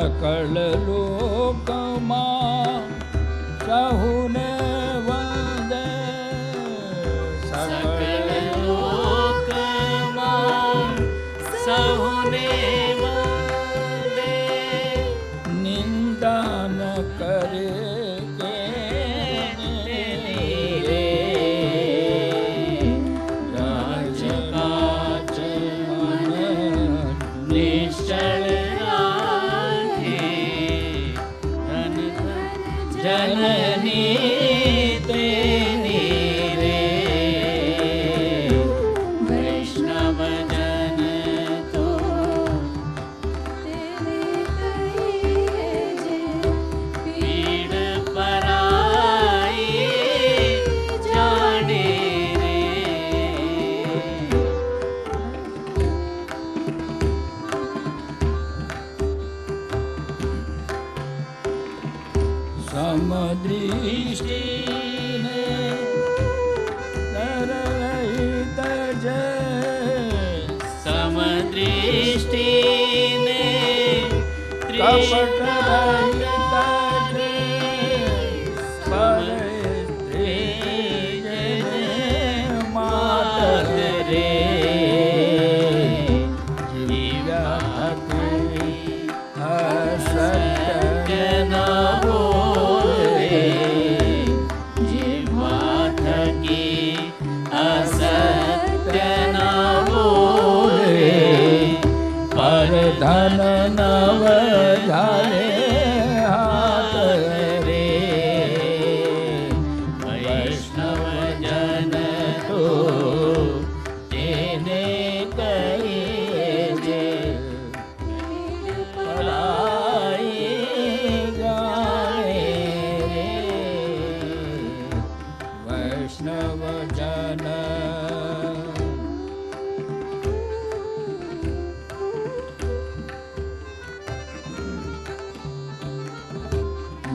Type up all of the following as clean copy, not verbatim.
सकल लोकમાં સહુને વંદે सकल लोकમાં સહુને વંદે નિંદા ન કરે કે રે રાજકાજ મન નિશ્ચળ जननी तेनी रे वैष्णव जन तो पीड़ पराई जाने रे સમદૃષ્ટિને નરહિત જય समदृष्टिने કપટ રહિત જય માત રે જીવ્યા અસત્ય ન બોલે જીવા થકી અસત્ય ન બોલે પર ધન નવ ઝાલે હાથ રે વૈષ્ણવ જન તો તેને કહીએ જે પરાઈ જાણે રે વૈષ્ણવ જન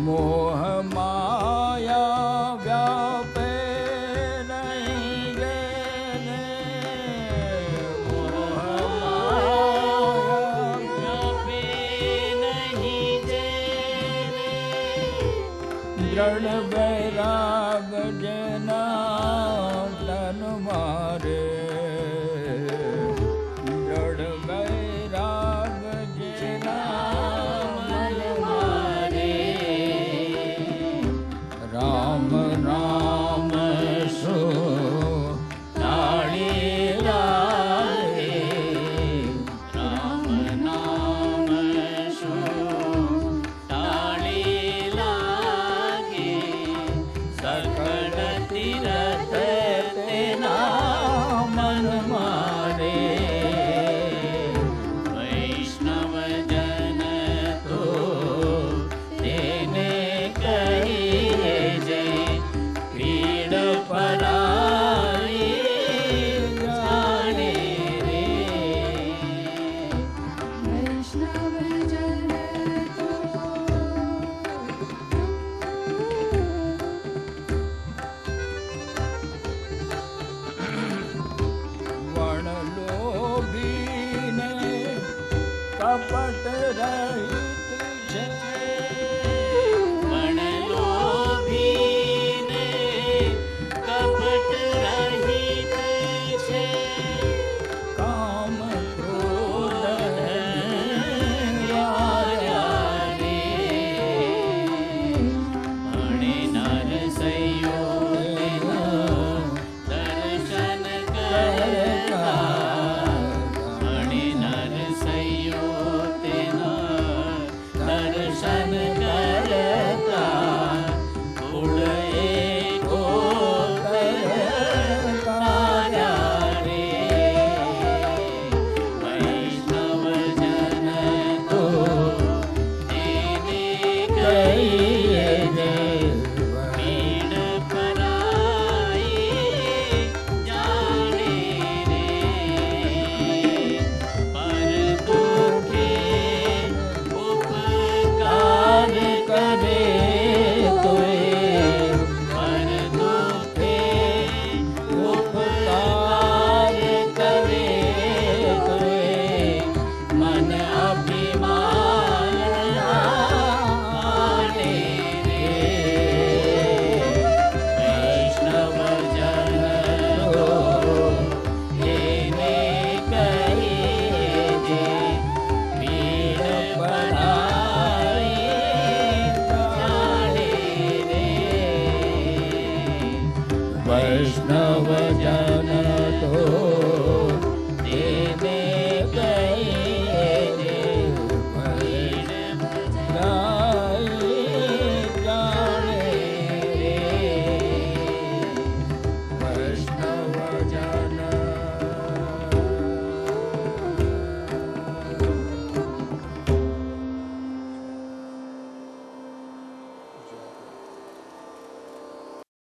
મોહ માયા વ્યાપે નહીં જેને મોહ માયા વ્યાપે નહીં જેને દ્રઢ વૈરાગ જેના તન મારે દ્રઢ વૈરાગ જેના મન મારે રામ રામ સો તાળી લાગે રામ નામ શું તાળી લાગે સકળ તિર